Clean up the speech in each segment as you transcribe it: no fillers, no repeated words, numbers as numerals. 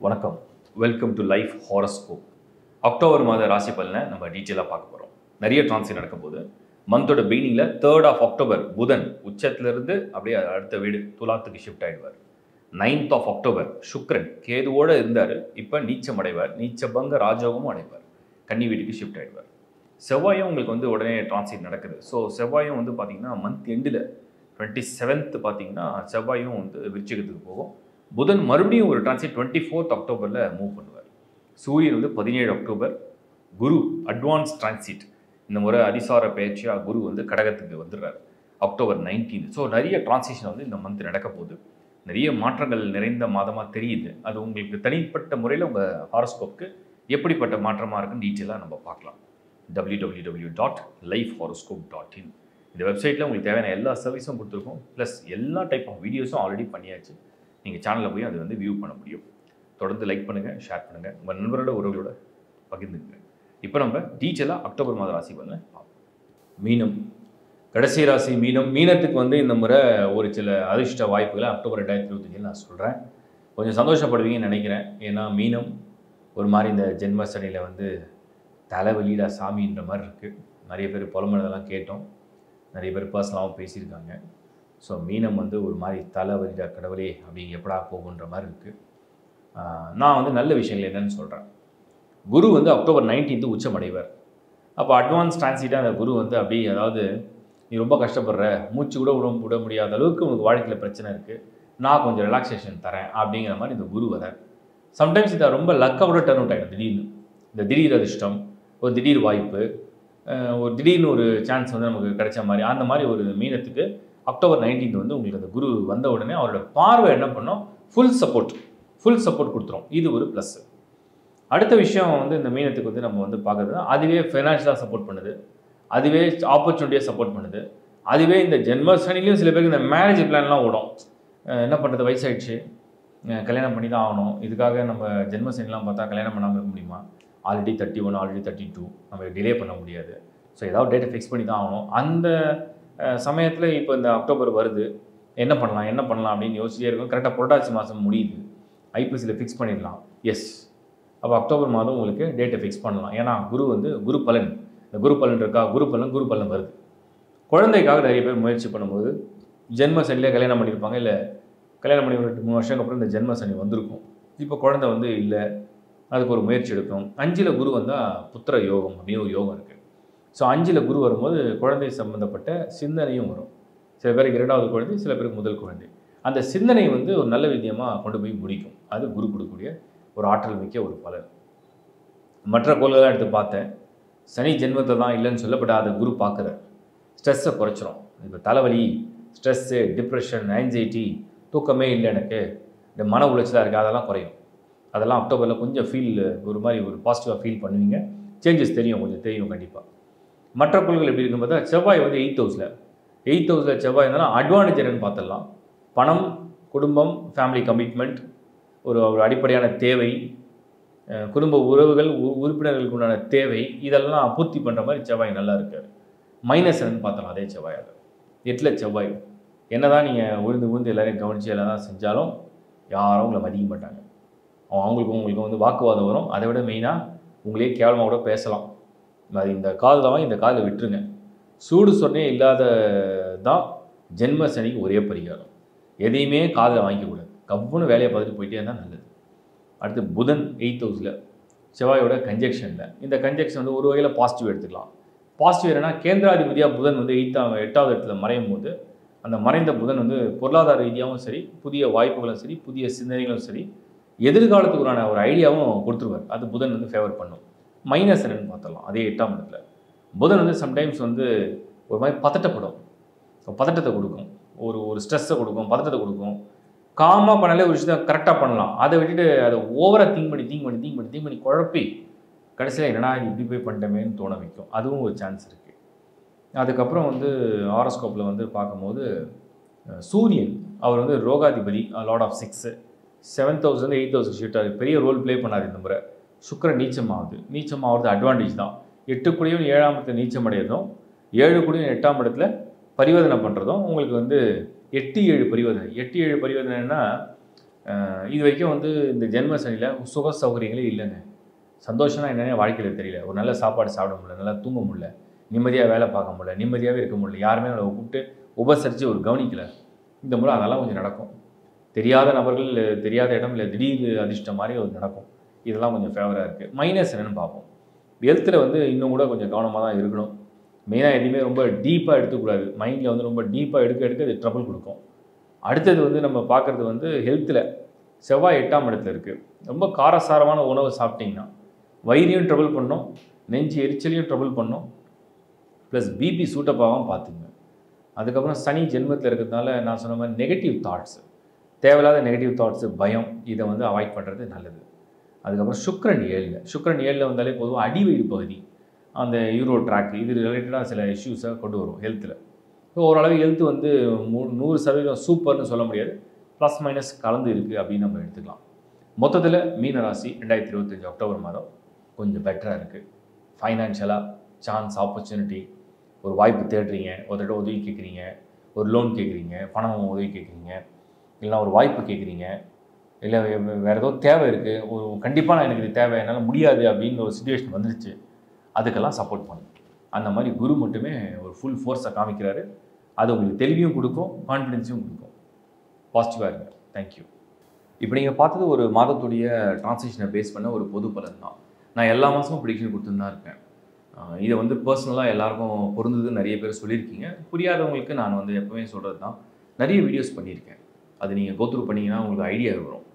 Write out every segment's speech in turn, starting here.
வணக்கம். Welcome to life horoscope. October மாத ராசி பலனை நம்ம டீட்டெயிலாக பார்க்க போகிறோம். நிறைய டிரான்சிட் நடக்கும்போது மந்தோட பிகினிங்கில் 3rd ஆஃப் அக்டோபர் புதன் உச்சத்திலிருந்து அப்படியே அடுத்த வீடு துலாத்துக்கு ஷிஃப்ட் ஆகிடுவார். 9th ஆஃப் அக்டோபர் சுக்கிரன் கேதுவோடு இருந்தார், இப்போ நீச்சம் அடைவார், நீச்சபங்க ராஜயோகமும் அடைவார், கன்னி வீட்டுக்கு ஷிஃப்ட் ஆகிடுவார். செவ்வாயும் உங்களுக்கு வந்து உடனே டிரான்சிட் நடக்குது. ஸோ செவ்வாயும் வந்து பார்த்திங்கன்னா மந்த் எண்டில் 27th பார்த்திங்கன்னா செவ்வாயும் வந்து விருச்சிகத்துக்கு போகும். புதன் மறுபடியும் ஒரு டிரான்சிட் 24th அக்டோபரில் மூவ் பண்ணுவார். சூரியன் வந்து 17 அக்டோபர். குரு அட்வான்ஸ் டிரான்சிட், இந்த முறை அதிசார பயிற்சியாக குரு வந்து கடகத்துக்கு வந்துடுறார் அக்டோபர் 19. ஸோ நிறைய டிரான்சிஷன் வந்து இந்த மந்த் நடக்க போகுது. நிறைய மாற்றங்கள் நிறைந்த மாதமாக தெரியுது. அது உங்களுக்கு தனிப்பட்ட முறையில் உங்கள் ஹாரோஸ்கோப்புக்கு எப்படிப்பட்ட மாற்றமாக இருக்குன்னு டீட்டெயிலாக நம்ம பார்க்கலாம். www.lifehoroscope.in இந்த வெப்சைட்டில் உங்களுக்கு தேவையான எல்லா சர்வீஸும் கொடுத்துருக்கோம். ப்ளஸ் எல்லா டைப் ஆஃப் வீடியோஸும் ஆல்ரெடி பண்ணியாச்சு. நீங்கள் சேனலில் போய் அதை வந்து வியூ பண்ண முடியும். தொடர்ந்து லைக் பண்ணுங்கள், ஷேர் பண்ணுங்கள், உங்கள் நண்பரோட உறவுகளோட பகிர்ந்துங்க. இப்போ நம்ம டீட்டெயிலாக அக்டோபர் மாத ராசி பலனை பார்ப்போம். மீனம் கடைசி ராசி மீனம். மீனத்துக்கு வந்து இந்த முறை ஒரு சில அதிர்ஷ்ட வாய்ப்புகளை அக்டோபர் 2025 நான் சொல்கிறேன். கொஞ்சம் சந்தோஷப்படுவீங்கன்னு நினைக்கிறேன். ஏன்னா மீனம் ஒரு மாதிரி இந்த ஜென்ம சனியில் வந்து தலைவலிடா சாமின்ற மாதிரி இருக்குது. நிறைய பேர் புலம்புனதெல்லாம் கேட்டோம், நிறைய பேர் பர்சனலாகவும் பேசியிருக்காங்க. ஸோ மீனம் வந்து ஒரு மாதிரி தலைவலிடா கடவுளே அப்படி எப்படா போகுன்ற மாதிரி இருக்குது. நான் வந்து நல்ல விஷயங்கள் என்னென்னு சொல்கிறேன். குரு வந்து அக்டோபர் 19 உச்சம் அடைவார். அப்போ அட்வான்ஸ் டிரான்சிட்டாக அந்த குரு வந்து அப்படி, அதாவது நீ ரொம்ப கஷ்டப்படுற, மூச்சு கூட விட முடியாத அளவுக்கு உங்களுக்கு வாழ்க்கையில் பிரச்சனை இருக்குது, நான் கொஞ்சம் ரிலாக்ஸேஷன் தரேன் அப்படிங்கிற மாதிரி இந்த குரு வர. சம்டைம்ஸ் இதை ரொம்ப லக்கோட டர்ன் அவுட் ஆகிடும். திடீர்னு இந்த திடீர் அதிர்ஷ்டம், ஒரு திடீர் வாய்ப்பு, ஒரு திடீர்னு ஒரு சான்ஸ் வந்து நமக்கு கிடைச்ச மாதிரி, அந்த மாதிரி ஒரு மீனத்துக்கு அக்டோபர் 19 வந்து உங்களுக்கு அந்த குரு வந்த உடனே அவரோட பார்வை என்ன பண்ணோம், ஃபுல் சப்போர்ட் கொடுத்துரும். இது ஒரு ப்ளஸ். அடுத்த விஷயம் வந்து இந்த மீனத்துக்கு வந்து நம்ம வந்து பார்க்குறது, அதுவே ஃபைனான்ஷியலாக சப்போர்ட் பண்ணுது, அதுவே ஆப்பர்ச்சுனிட்டியாக சப்போர்ட் பண்ணுது, அதுவே இந்த ஜென்ம சனிலையும் சில பேருக்கு இந்த மேரேஜ் பிளான்லாம் ஓடும். என்ன பண்ணுறது, வயசாகிடுச்சு, கல்யாணம் பண்ணி தான் ஆகணும், இதுக்காக நம்ம ஜென்ம சனிலாம் பார்த்தா கல்யாணம் பண்ணாமல் இருக்க முடியுமா, ஆல்ரெடி 31 ஆல்ரெடி 32, நம்ம டிலே பண்ண முடியாது, ஸோ ஏதாவது டேட்டை ஃபிக்ஸ் பண்ணி தான் ஆகணும். அந்த சமயத்தில் இப்போ இந்த அக்டோபர் வருது, என்ன பண்ணலாம் அப்படின்னு யோசிச்சிட்டே இருக்கும். கரெக்டாக புரட்டாசி மாதம் முடியுது, ஐபிசியில் ஃபிக்ஸ் பண்ணிடலாம். எஸ், அப்போ அக்டோபர் மாதம் உங்களுக்கு டேட்டை ஃபிக்ஸ் பண்ணலாம். ஏன்னா குரு வந்து குரு பலன், இந்த குரு பலன் இருக்கா, குரு பலன் வருது. குழந்தைக்காக நிறைய பேர் முயற்சி பண்ணும்போது ஜென்ம சனியில் கல்யாணம் பண்ணியிருப்பாங்க, இல்லை கல்யாணம் பண்ணி 3 வருஷத்துக்கு அப்புறம் இந்த ஜென்ம சனி வந்திருக்கும். இப்போ குழந்தை வந்து இல்லை, அதுக்கு ஒரு முயற்சி எடுக்கணும். 5ல் குரு வந்தால் புத்திர யோகம் அப்படின்னு ஒரு யோகம் இருக்குது. ஸோ 5ல் குரு வரும்போது குழந்தை சம்மந்தப்பட்ட சிந்தனையும் வரும். சில பேருக்கு 2வது குழந்தை, சில பேருக்கு முதல் குழந்தை. அந்த சிந்தனை வந்து ஒரு நல்ல விதமாக கொண்டு போய் முடிக்கும். அது குரு கொடுக்கக்கூடிய ஒரு ஆற்றல் மிக்க ஒரு பலன். மற்ற கோள்களாக எடுத்து பார்த்தேன், சனி ஜென்மத்தை தான் இல்லைன்னு சொல்லப்பட்ட அதை குரு பார்க்குற ஸ்ட்ரெஸ்ஸை குறைச்சிரும். இப்போ தலைவலி, ஸ்ட்ரெஸ்ஸு, டிப்ரெஷன், ஆன்சைட்டி, தூக்கமே இல்லை எனக்கு, இந்த மன உளைச்சலாக இருக்குது, அதெல்லாம் குறையும். அதெல்லாம் அக்டோபரில் கொஞ்சம் ஒரு மாதிரி ஒரு பாசிட்டிவாக ஃபீல் பண்ணுவீங்க. சேஞ்சஸ் கொஞ்சம் தெரியும் கண்டிப்பாக. மற்ற கோள்கள் எப்படி இருக்குன்னு பார்த்தா, செவ்வாய் வந்து 8th ஹவுஸில் செவ்வாய் இருந்தாலும் அட்வான்டேஜ் என்னன்னு பார்த்துடலாம். பணம், குடும்பம், ஃபேமிலி கமிட்மெண்ட், ஒரு அடிப்படையான தேவை, குடும்ப உறவுகள், உறுப்பினர்களுக்கு உண்டான தேவை, இதெல்லாம் பூர்த்தி பண்ணுற மாதிரி செவ்வாய் நல்லா இருக்கார். மைனஸ் என்னன்னு பார்த்தலாம் அதே செவ்வாயாக 8ல் செவ்வாய். என்ன தான் நீங்கள் உழுந்து எல்லோரையும் கவனித்து எல்லாம் தான் செஞ்சாலும் யாரும் உங்களை மதிக்க மாட்டாங்க. உங்களுக்கு வந்து வாக்குவாதம் வரும். அதை விட மெயினாக உங்களே கேவலமாக கூட பேசலாம். அது இந்த காதில் வாங்கி இந்த காதில் விட்டுருங்க. சூடு சொன்னே இல்லாத தான் ஜென்ம சனிக்கு ஒரே பரிகாரம். எதையுமே காதில் வாங்கிக்கூடாது, கவ்வுன்னு வேலையை பார்த்துட்டு போயிட்டே இருந்தால் நல்லது. அடுத்து புதன் 8th ஹவுஸில் செவ்வாயோட கன்ஜெக்ஷனில். இந்த கன்ஜெக்ஷன் வந்து ஒரு வகையில் பாசிட்டிவ் எடுத்துக்கலாம். பாசிட்டிவ் என்னென்னா, கேந்திராதிபதியாக புதன் வந்து 8வது இடத்துல மறையும் போது, அந்த மறைந்த புதன் வந்து பொருளாதார ரீதியாகவும் சரி, புதிய வாய்ப்புகளும் சரி, புதிய சிந்தனைகளும் சரி, எதிர்காலத்துக்குறான ஒரு ஐடியாவும் கொடுத்துருவார். அது புதன் வந்து ஃபேவர் பண்ணும். மைனஸ் என்னன்னு பார்த்தலாம். அதே 8ஆம் இடத்துல புதன் வந்து சம்டைம்ஸ் வந்து ஒரு மாதிரி பதட்டத்தை கொடுக்கும், ஒரு ஸ்ட்ரெஸ்ஸை கொடுக்கும், பதட்டத்தை கொடுக்கும். காமாக பண்ணாலே ஒரு விஷயத்தை கரெக்டாக பண்ணலாம். அதை விட்டுட்டு அதை ஓவராக திங்க் பண்ணி குழப்பி கடைசியில் என்னடா இப்படி போய் பண்ணிட்டோமேன்னு தோண வைக்கும். அதுவும் ஒரு சான்ஸ் இருக்குது. அதுக்கப்புறம் வந்து ஹாரோஸ்கோப்பில் வந்து பார்க்கும்போது சூரியன் அவர் வந்து ரோகாதிபதி, லார்ட் ஆஃப் 6, 7th ஹவுஸ்லேருந்து 8th ஹவுஸ் ஷிஃப்ட் ஆகுது. பெரிய ரோல் ப்ளே பண்ணாது இந்த முறை. சுக்கிரன் நீச்சமாகிறது அட்வான்டேஜ் தான். 8 கூடியும் 7ஆம் இடத்துல நீச்சம் அடையிறதும், 7 கூடியும் 8ஆம் இடத்துல பரிவர்த்தனை பண்ணுறதும் உங்களுக்கு வந்து 8-7 பரிவர்த்தனை. 8-7 பரிவர்த்தனைன்னா இது வரைக்கும் வந்து இந்த ஜென்ம சனியில் சுக சௌகரியங்களே இல்லைங்க. சந்தோஷம்னா என்னென்ன வாழ்க்கையில் தெரியல. ஒரு நல்ல சாப்பாடு சாப்பிட முடியல, நல்லா தூங்க முடியல, நிம்மதியாக வேலை பார்க்க முடியல, நிம்மதியாகவே இருக்க முடியல, யாருமே நம்மளை கூப்பிட்டு உபசரித்து ஒரு கவனிக்கலை. இந்த முறை அதெல்லாம் கொஞ்சம் நடக்கும். தெரியாத நபர்கள், தெரியாத இடம், இல்லை திடீர் அதிர்ஷ்டம் மாதிரி ஒரு நடக்கும். இதெல்லாம் கொஞ்சம் ஃபேவராக இருக்குது. மைனஸ் என்னென்னு பார்ப்போம். ஹெல்த்தில் வந்து இன்னும் கூட கொஞ்சம் கவனமாக தான் இருக்கணும். மெயினாக எதுவுமே ரொம்ப டீப்பாக எடுத்துக்கூடாது. மைண்டில் வந்து ரொம்ப டீப்பாக எடுக்க அது ட்ரபிள் கொடுக்கும். அடுத்தது வந்து நம்ம பார்க்குறது வந்து ஹெல்த்தில் செவ்வாய் 8ஆம் இடத்துல இருக்குது. ரொம்ப காரசாரமான உணவு சாப்பிட்டிங்கன்னா வயிறையும் ட்ரபிள் பண்ணும், நெஞ்சு எரிச்சலையும் ட்ரபிள் பண்ணும், ப்ளஸ் பிபி சூட்டப்பாகவும் பார்த்துங்க. அதுக்கப்புறம் சனி ஜென்மத்தில் இருக்கிறதுனால நான் சொன்ன மாதிரி நெகட்டிவ் தாட்ஸு, தேவையில்லாத நெகட்டிவ் தாட்ஸு, பயம், இதை வந்து அவாய்ட் பண்ணுறது நல்லது. அதுக்கப்புறம் சுக்கிரன் 7ல் வந்தாலே பொதுவாக அடிவயிறு பகுதி, அந்த யூரோ ட்ராக், இது ரிலேட்டடாக சில இஷ்யூஸை கொண்டு வரும் ஹெல்த்தில். ஸோ ஓரளவு ஹெல்த் வந்து 100% சூப்பர்னு சொல்ல முடியாது, ப்ளஸ் மைனஸ் கலந்து இருக்குது அப்படின்னு நம்ம எடுத்துக்கலாம். மொத்தத்தில் மீன ராசி 2025 அக்டோபர் மாதம் கொஞ்சம் பெட்டராக இருக்குது. ஃபைனான்ஷியலாக சான்ஸ், ஆப்பர்ச்சுனிட்டி, ஒரு வாய்ப்பு தேடுறீங்க, ஒருத்தட்ட உதவி கேட்குறீங்க, ஒரு லோன் கேட்குறீங்க, பணம் உதவி கேட்குறீங்க, இல்லைனா ஒரு வாய்ப்பு கேட்குறீங்க, இல்லை வேறு ஏதோ தேவை இருக்குது, ஒரு கண்டிப்பாக நான் எனக்கு இது தேவை, என்னால் முடியாது அப்படின்னு ஒரு சுச்சுவேஷன் வந்துருச்சு, அதுக்கெல்லாம் சப்போர்ட் பண்ணும். அந்த மாதிரி குரு மட்டுமே ஒரு ஃபுல் ஃபோர்ஸை காமிக்கிறாரு. அது உங்களுக்கு தெளிவையும் கொடுக்கும், கான்ஃபிடென்ஸையும் கொடுக்கும். பாசிட்டிவாக இருங்க. தேங்க்யூ. இப்போ நீங்கள் பார்த்தது ஒரு மாதத்துடைய டிரான்சிஷனை பேஸ் பண்ண ஒரு பொது பலன் தான். நான் எல்லா மாதமும் ப்ரிடிக்ஷன் கொடுத்துன்னு தான் இருக்கேன். இதை வந்து பர்சனலாக எல்லாருக்கும் பொருந்ததுன்னு நிறைய பேர் சொல்லியிருக்கீங்க. புரியாதவங்களுக்கு நான் வந்து எப்போவுமே சொல்கிறது தான், நிறைய வீடியோஸ் பண்ணியிருக்கேன். அது நீங்கள் கோத்ரூ பண்ணிங்கன்னா உங்களுக்கு ஐடியா வரும்.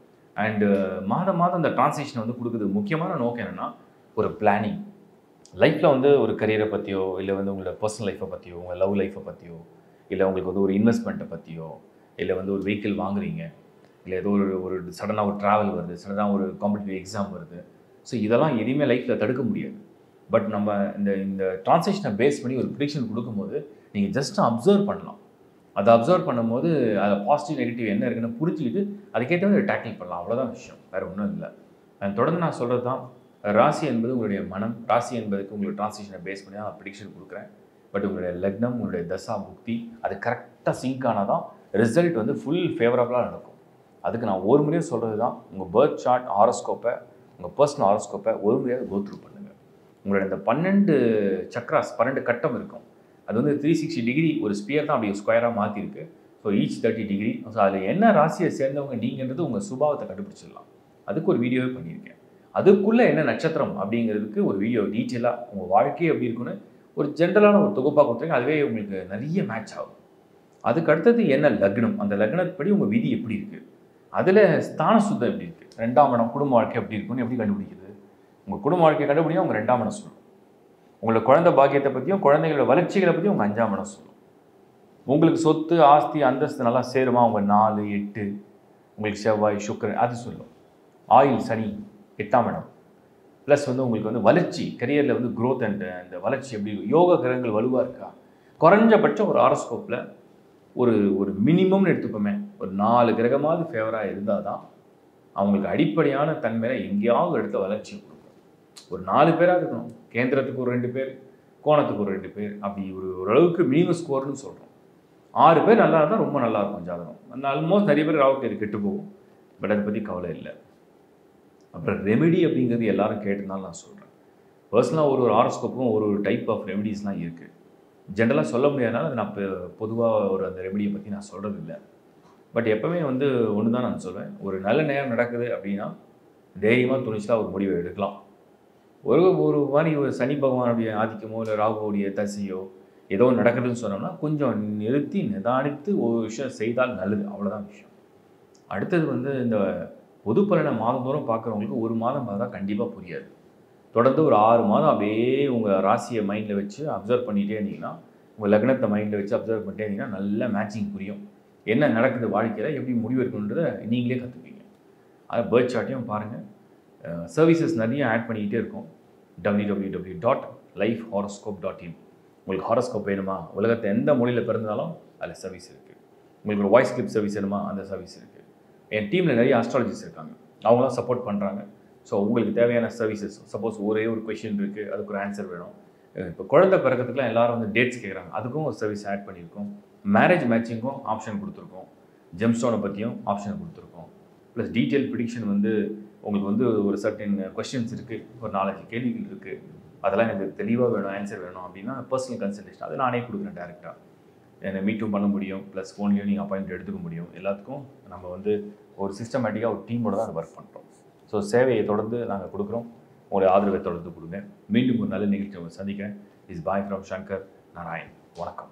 அண்டு மாதம் அந்த டிரான்சிஷனை வந்து கொடுக்குறது முக்கியமான நோக்கம் என்னென்னா, ஒரு பிளானிங். லைஃப்பில் வந்து ஒரு கரியரை பற்றியோ, இல்லை வந்து உங்களோட பர்சனல் லைஃப்பை பற்றியோ, உங்கள் லவ் லைஃப்பை பற்றியோ, இல்லை உங்களுக்கு வந்து ஒரு இன்வெஸ்ட்மெண்ட்டை பற்றியோ, இல்லை வந்து ஒரு வெஹிக்கிள் வாங்குறீங்க, இல்லை ஏதோ ஒரு சடனாக ஒரு ட்ராவல் வருது, சடனாக ஒரு காம்படிட்டிவ் எக்ஸாம் வருது. ஸோ இதெல்லாம் எதுவுமே லைஃப்பில் தடுக்க முடியாது. பட் நம்ம இந்த டிரான்சிஷனை பேஸ் பண்ணி ஒரு ப்ரிடிக்ஷன் கொடுக்கும்போது நீங்கள் ஜஸ்ட் அப்சர்வ் பண்ணலாம். அதை அப்சர்வ் பண்ணும்போது அதில் பாசிட்டிவ் நெகட்டிவ் என்ன இருக்குன்னு புரிஞ்சுக்கிட்டு அதுக்கேற்ற டேக்கிள் பண்ணலாம். அவ்வளோதான் விஷயம், வேறு ஒன்றும் இல்லை. தொடர்ந்து நான் சொல்கிறது தான், ராசி என்பது உங்களுடைய மனம். ராசி என்பதுக்கு உங்களுடைய டிரான்சிஷனை பேஸ் பண்ணி தான் ப்ரிடிக்ஷன் கொடுக்குறேன். பட் உங்களுடைய லக்னம், உங்களுடைய தசா புக்தி அது கரெக்டாக சிங்க் ஆனால் தான் ரிசல்ட் வந்து ஃபுல் ஃபேவரபுளாக நடக்கும். அதுக்கு நான் ஒரு முறையும் சொல்கிறது தான், உங்கள் பர்த் சார்ட் ஹாரோஸ்கோப்பை, உங்கள் பர்சனல் ஹாரோஸ்கோப்பை ஒரு முறையாக கோத்ரூ பண்ணுங்கள். உங்களோட இந்த 12 சக்ராஸ், 12 கட்டம் இருக்கும். அது வந்து 360 டிகிரி ஒரு ஸ்பியர் தான் அப்படி ஸ்கொயராக மாற்றிருக்கு. So each 30 degree. ஸோ அதில் என்ன ராசியை சேர்ந்தவங்க நீங்கன்றது உங்கள் சுபாவத்தை கண்டுபிடிச்சிடலாம். அதுக்கு ஒரு வீடியோவே பண்ணியிருக்கேன். அதுக்குள்ளே என்ன நட்சத்திரம் அப்படிங்கிறதுக்கு ஒரு வீடியோ டீட்டெயிலாக உங்கள் வாழ்க்கையே எப்படி இருக்குன்னு ஒரு ஜென்ரலான ஒரு தொகுப்பாக கொடுத்துருங்க. அதுவே உங்களுக்கு நிறைய மேட்ச் ஆகும். அதுக்கு அடுத்தது என்ன லக்னம், அந்த லக்னப்படி உங்கள் விதி எப்படி இருக்குது, அதில் ஸ்தான சுத்தம் எப்படி இருக்குது, 2ஆம் இடம் குடும்ப வாழ்க்கை எப்படி இருக்குன்னு எப்படி கண்டுபிடிக்கிறது. உங்கள் குடும்ப வாழ்க்கையை கண்டுபிடிக்கும் உங்கள் 2ஆம் இடம் சொல்லும். உங்களோட குழந்தை பாக்கியத்தை பற்றியும் குழந்தைகளோட வளர்ச்சிகளை பற்றியும் உங்கள் 5ஆம் இடம் சொல்லும். உங்களுக்கு சொத்து, ஆஸ்தி, அந்தஸ்து நல்லா சேருமா உங்கள் 4, 8, உங்களுக்கு செவ்வாய், சுக்கிரன் அது சொல்லும். ஆயில், சனி 8ஆம் இடம். ப்ளஸ் வந்து உங்களுக்கு வந்து வளர்ச்சி, கரியரில் வந்து க்ரோத் அண்ட் அந்த வளர்ச்சி எப்படி இருக்கும், யோக கிரகங்கள் வலுவாக இருக்கா, குறைஞ்சபட்சம் ஒரு ஹாரோஸ்கோப்பில் ஒரு மினிமம்னு எடுத்துப்போமே, ஒரு 4 கிரகமாவது ஃபேவராக இருந்தால் தான் அவங்களுக்கு அடிப்படையான தன்மையில் எங்கேயாவது ஒரு இடத்துல வளர்ச்சி கொடுக்கும். ஒரு 4 பேராக இருக்கணும். கேந்திரத்துக்கு ஒரு 2 பேர், கோணத்துக்கு ஒரு 2 பேர், அப்படி ஓரளவுக்கு மினிமம் ஸ்கோர்னு சொல்கிறோம். 6 பேர் நல்லா இருந்தால் ரொம்ப நல்லாயிருக்கும் ஜாதகம். அந்த ஆல்மோஸ்ட் நிறைய பேர் ராவுக்கு இது கெட்டு போகும். பட் அதை பற்றி கவலை இல்லை. அப்புறம் ரெமெடி அப்படிங்கிறது எல்லாரும் கேட்டதுனால நான் சொல்கிறேன். பர்சனலாக ஒரு ஹாரோஸ்கோப்பும் ஒரு டைப் ஆஃப் ரெமெடிஸ்லாம் இருக்குது. ஜென்ரலாக சொல்ல முடியாதனால அது நான் பொதுவாக அந்த ரெமெடியை பற்றி நான் சொல்கிறது இல்லை. பட் எப்போவுமே வந்து ஒன்று தான் நான் சொல்வேன், ஒரு நல்ல நேரம் நடக்குது அப்படின்னா தைரியமாக துணிச்சலாக ஒரு முடிவை எடுக்கலாம். ஒரு மாதிரி ஒரு சனி பகவானுடைய ஆதிக்கமோ இல்லை ராகுவோடைய தசையோ ஏதோ நடக்குதுன்னு சொன்னோம்னா கொஞ்சம் நிறுத்தி நிதானித்து ஒரு விஷயம் செய்தால் நல்லது. அவ்வளோதான் விஷயம். அடுத்தது வந்து இந்த பொது பலனை மாதந்தோறும் பார்க்குறவங்களுக்கு ஒரு மாதம் பார்த்தா கண்டிப்பாக புரியாது. தொடர்ந்து ஒரு 6 மாதம் அப்படியே உங்கள் ராசியை மைண்டில் வச்சு அப்சர்வ் பண்ணிகிட்டே இருந்தீங்கன்னா, உங்கள் லக்னத்தை மைண்டில் வச்சு அப்சர்வ் பண்ணிட்டே இருந்தீங்கன்னா நல்ல மேட்சிங் புரியும். என்ன நடக்குது வாழ்க்கையில், எப்படி முடிவு இருக்குன்றதை நீங்களே கற்றுப்பீங்க. அதை பர்த் சார்ட்டையும் பாருங்கள். சர்வீசஸ் நிறைய ஆட் பண்ணிக்கிட்டே இருக்கும். www.lifehoroscope.in. உங்களுக்கு ஹாரோஸ்கோப் வேணுமா, உலகத்தை எந்த மொழியில் பிறந்தாலும் அதில் சர்வீஸ் இருக்குது. உங்களுக்கு ஒரு வாய்ஸ் கிளிப் சர்வீஸ் வேணுமா, அந்த சர்வீஸ் இருக்குது. என் டீமில் நிறைய ஆஸ்ட்ராலஜிஸ்ட் இருக்காங்க, அவங்களாம் சப்போர்ட் பண்ணுறாங்க. ஸோ உங்களுக்கு தேவையான சர்வீசஸ், சப்போஸ் ஒரே ஒரு கொஷின் இருக்குது, அதுக்கு ஒரு ஆன்சர் வேணும். இப்போ குழந்தை பிறக்கிறதுக்குலாம் எல்லாரும் வந்து டேட்ஸ் கேட்குறாங்க, அதுக்கும் ஒரு சர்வீஸ் ஆட் பண்ணியிருக்கோம். மேரேஜ் மேட்சிங்கும் ஆப்ஷன் கொடுத்துருக்கோம். ஜெம்ஸ்டோனை பற்றியும் ஆப்ஷன் கொடுத்துருக்கோம். ப்ளஸ் டீட்டெயில் ப்ரிடிக்ஷன் வந்து உங்களுக்கு வந்து ஒரு சர்டன் கொஸ்டின்ஸ் இருக்குது, ஒரு 4-5 கேள்விகள் இருக்குது, அதெல்லாம் எனக்கு தெளிவாக வேணும், ஆன்சர் வேணும் அப்படின்னா பர்சனல் கன்சல்டேஷன் அதை நானே கொடுக்குறேன் டேரெக்டாக. என்னை மீட்டும் பண்ண முடியும், ப்ளஸ் ஃபோன்லேயும் நீங்கள் அப்பாயின்மெண்ட் எடுத்துக்க முடியும். எல்லாத்துக்கும் நம்ம வந்து ஒரு சிஸ்டமேட்டிக்காக ஒரு டீமோட தான் ஒர்க் பண்ணுறோம். ஸோ சேவையை தொடர்ந்து நாங்கள் கொடுக்குறோம். உங்களுடைய ஆதரவை தொடர்ந்து கொடுங்க. மீண்டும் ஒரு நல்ல நிகழ்ச்சி உங்களை சந்திக்கிறேன். Is bye from Shankar Narayan. வணக்கம்.